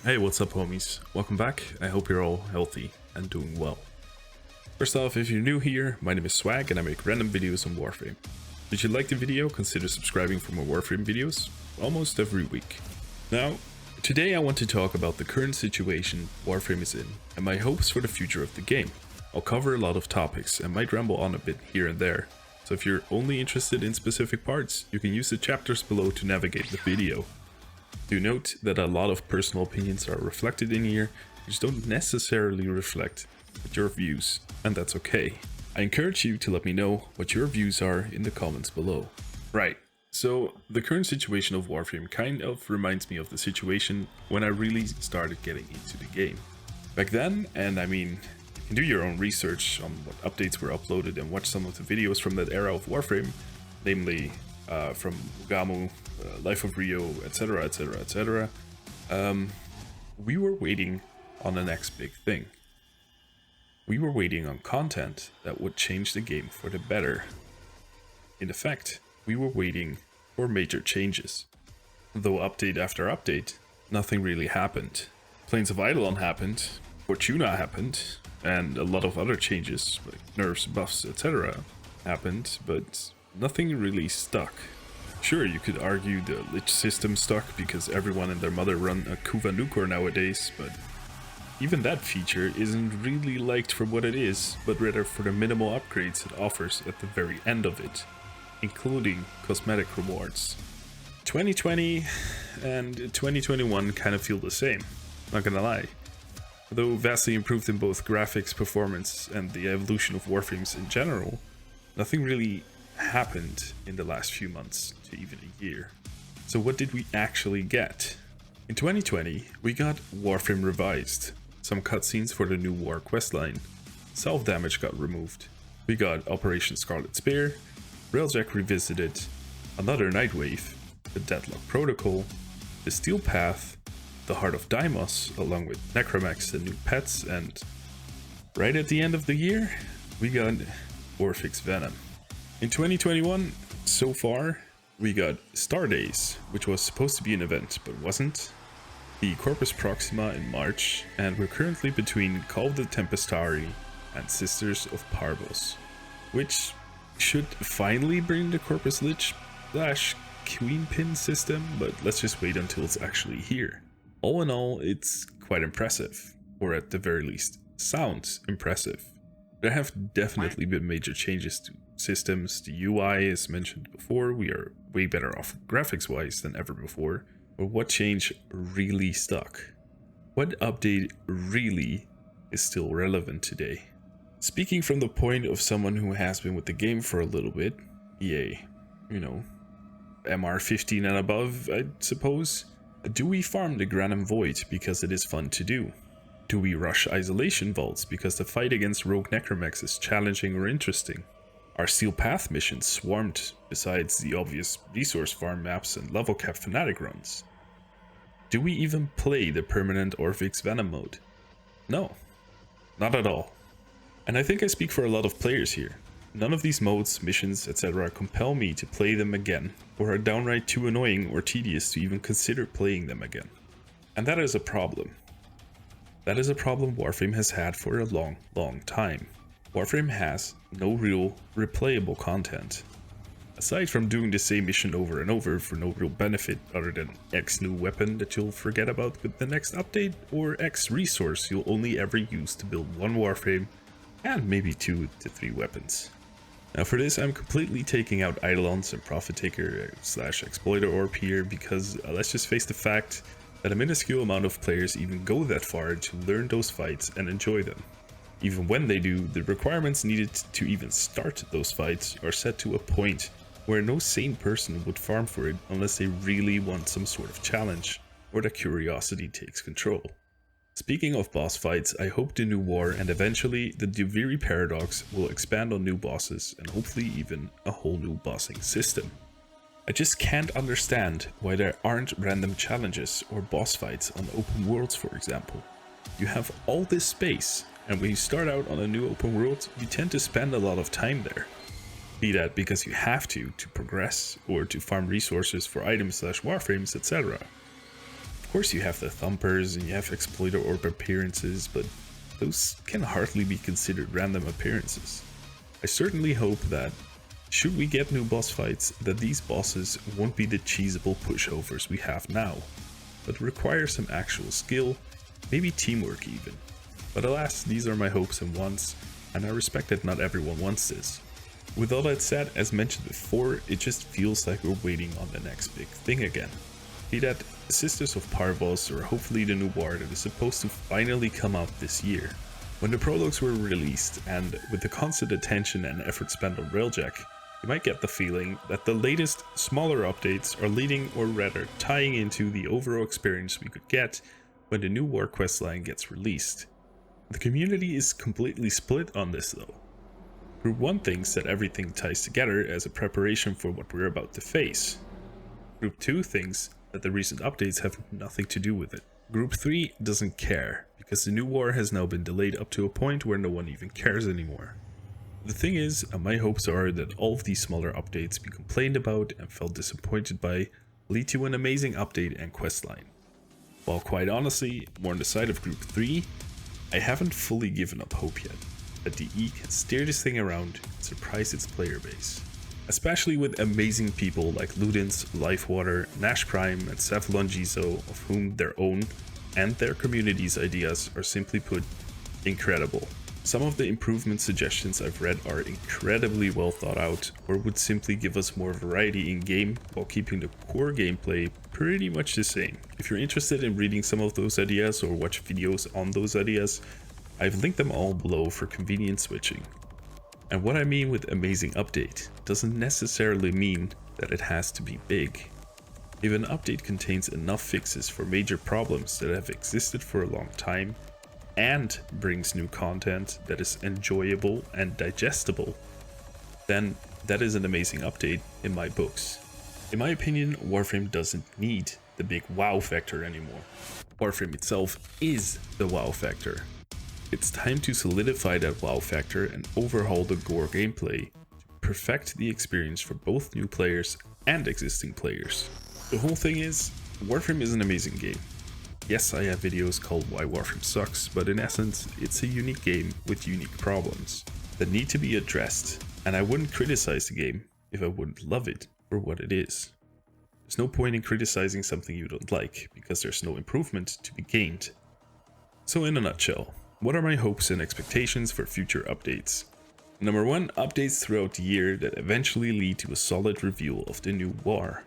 Hey, what's up homies? Welcome back. I hope you're all healthy and doing well. First off, if you're new here, my name is Swag and I make random videos on Warframe. If you like the video, consider subscribing for more Warframe videos, almost every week. Now, today I want to talk about the current situation Warframe is in and my hopes for the future of the game. I'll cover a lot of topics and might ramble on a bit here and there, so if you're only interested in specific parts, you can use the chapters below to navigate the video. Do note that a lot of personal opinions are reflected in here, which don't necessarily reflect your views, and that's okay. I encourage you to let me know what your views are in the comments below. Right, so the current situation of Warframe kind of reminds me of the situation when I really started getting into the game. Back then, and I mean, you can do your own research on what updates were uploaded and watch some of the videos from that era of Warframe, namely from Gamu, Life of Rio, etc, etc, etc. We were waiting on the next big thing. We were waiting on content that would change the game for the better. In effect, we were waiting for major changes. Though update after update, nothing really happened. Plains of Eidolon happened, Fortuna happened, and a lot of other changes like nerfs, buffs, etc. happened, but nothing really stuck. Sure, you could argue the LICH system stuck because everyone and their mother run a Kuva Nukor nowadays, but even that feature isn't really liked for what it is, but rather for the minimal upgrades it offers at the very end of it, including cosmetic rewards. 2020 and 2021 kind of feel the same, not gonna lie. Though vastly improved in both graphics, performance, and the evolution of Warframes in general, nothing really happened in the last few months to even a year. So what did we actually get? In 2020, we got Warframe revised, some cutscenes for the new war questline, self-damage got removed, we got Operation Scarlet Spear, Railjack revisited, another Nightwave, the Deadlock Protocol, the Steel Path, the Heart of Deimos, along with Necromax and new pets, and right at the end of the year, we got Orphix Venom. In 2021, so far, we got Star Days, which was supposed to be an event, but wasn't, the Corpus Proxima in March, and we're currently between Call of the Tempestari and Sisters of Parvos, which should finally bring the Corpus Lich / Queen Pin system, but let's just wait until it's actually here. All in all, it's quite impressive, or at the very least, sounds impressive. There have definitely been major changes to systems. The UI, as mentioned before, we are way better off graphics wise than ever before. But what change really stuck? What update really is still relevant today? Speaking from the point of someone who has been with the game for a little bit, EA, you know, MR 15 and above, I suppose. Do we farm the Granum Void because it is fun to do? Do we rush isolation vaults because the fight against Rogue Necromax is challenging or interesting? Are Steel Path missions swarmed besides the obvious resource farm maps and level cap fanatic runs? Do we even play the permanent Orphix Venom mode? No, not at all. And I think I speak for a lot of players here. None of these modes, missions, etc. compel me to play them again, or are downright too annoying or tedious to even consider playing them again. And that is a problem. That is a problem Warframe has had for a long, long time. Warframe has no real replayable content. Aside from doing the same mission over and over for no real benefit other than X new weapon that you'll forget about with the next update, or X resource you'll only ever use to build one Warframe and maybe 2 to 3 weapons. Now for this, I'm completely taking out Eidolons and Profit Taker / Exploiter Orb here because let's just face the fact that a minuscule amount of players even go that far to learn those fights and enjoy them. Even when they do, the requirements needed to even start those fights are set to a point where no sane person would farm for it unless they really want some sort of challenge, or that curiosity takes control. Speaking of boss fights, I hope the new war and eventually the Duviri Paradox will expand on new bosses and hopefully even a whole new bossing system. I just can't understand why there aren't random challenges or boss fights on open worlds, for example. You have all this space, and when you start out on a new open world, you tend to spend a lot of time there. Be that because you have to progress, or to farm resources for items / warframes, etc. course you have the thumpers and you have exploiter orb appearances, but those can hardly be considered random appearances. I certainly hope that, should we get new boss fights, that these bosses won't be the cheesable pushovers we have now, but require some actual skill, maybe teamwork even. But alas, these are my hopes and wants, and I respect that not everyone wants this. With all that said, as mentioned before, it just feels like we're waiting on the next big thing again. Be that Sisters of Parvos or hopefully the new war that is supposed to finally come out this year. When the prologues were released, and with the constant attention and effort spent on Railjack, you might get the feeling that the latest, smaller updates are leading, or rather tying into, the overall experience we could get when the new war questline gets released. The community is completely split on this though. Group 1 thinks that everything ties together as a preparation for what we're about to face. Group 2 thinks that the recent updates have nothing to do with it. Group 3 doesn't care, because the new war has now been delayed up to a point where no one even cares anymore. The thing is, my hopes are that all of these smaller updates we complained about and felt disappointed by lead to an amazing update and questline. While quite honestly, more on the side of Group 3, I haven't fully given up hope yet that DE can steer this thing around and surprise its player base. Especially with amazing people like Ludens, Lifewater, Nash Prime and Cephalon Jizo, of whom their own and their community's ideas are, simply put, incredible. Some of the improvement suggestions I've read are incredibly well thought out, or would simply give us more variety in game while keeping the core gameplay pretty much the same. If you're interested in reading some of those ideas or watch videos on those ideas, I've linked them all below for convenient switching. And what I mean with amazing update doesn't necessarily mean that it has to be big. If an update contains enough fixes for major problems that have existed for a long time, and brings new content that is enjoyable and digestible, then that is an amazing update in my books. In my opinion, Warframe doesn't need the big wow factor anymore. Warframe itself is the wow factor. It's time to solidify that wow factor and overhaul the gore gameplay to perfect the experience for both new players and existing players. The whole thing is, Warframe is an amazing game. Yes, I have videos called Why Warframe Sucks, but in essence, it's a unique game with unique problems that need to be addressed, and I wouldn't criticize the game if I wouldn't love it for what it is. There's no point in criticizing something you don't like, because there's no improvement to be gained. So in a nutshell, what are my hopes and expectations for future updates? Number 1, updates throughout the year that eventually lead to a solid reveal of the new war.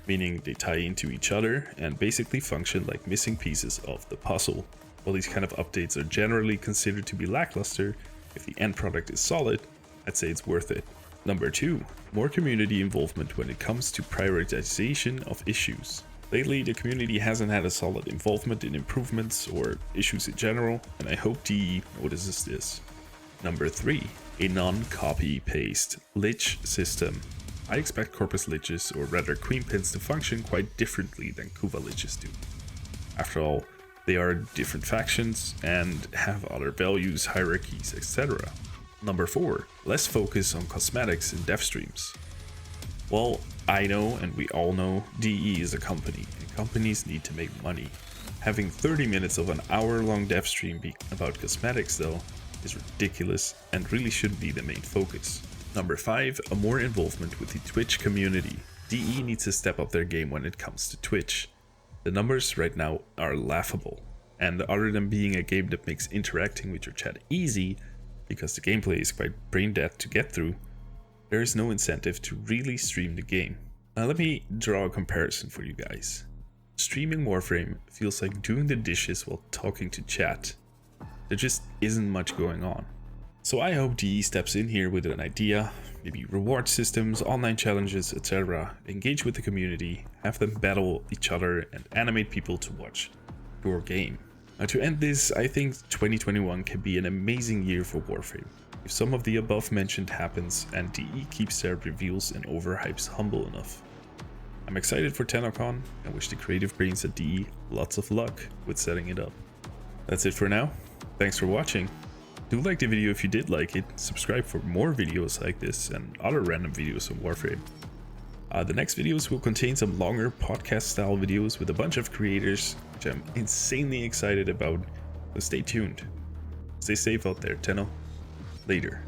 Meaning they tie into each other and basically function like missing pieces of the puzzle. While these kind of updates are generally considered to be lackluster, if the end product is solid, I'd say it's worth it. Number 2, more community involvement when it comes to prioritization of issues. Lately, the community hasn't had a solid involvement in improvements or issues in general, and I hope DE notices this. Number 3, a non-copy-paste LICH system. I expect Corpus Liches, or rather Queen Pins, to function quite differently than Kuva Liches do. After all, they are different factions and have other values, hierarchies, etc. Number 4, less focus on cosmetics in DEVSTREAMs. Well, I know, and we all know, DE is a company, and companies need to make money. Having 30 minutes of an hour-long DEVSTREAM be about cosmetics, though, is ridiculous and really shouldn't be the main focus. Number 5, a more involvement with the Twitch community. DE needs to step up their game when it comes to Twitch. The numbers right now are laughable, and other than being a game that makes interacting with your chat easy, because the gameplay is quite brain dead to get through, there is no incentive to really stream the game. Now let me draw a comparison for you guys. Streaming Warframe feels like doing the dishes while talking to chat. There just isn't much going on. So I hope DE steps in here with an idea, maybe reward systems, online challenges, etc. Engage with the community, have them battle each other and animate people to watch your game. Now to end this, I think 2021 can be an amazing year for Warframe. If some of the above mentioned happens and DE keeps their reveals and overhypes humble enough. I'm excited for TennoCon and wish the creative brains at DE lots of luck with setting it up. That's it for now. Thanks for watching. Do like the video if you did like it, subscribe for more videos like this and other random videos on Warframe. The next videos will contain some longer podcast style videos with a bunch of creators, which I'm insanely excited about, so stay tuned. Stay safe out there, Tenno. Later.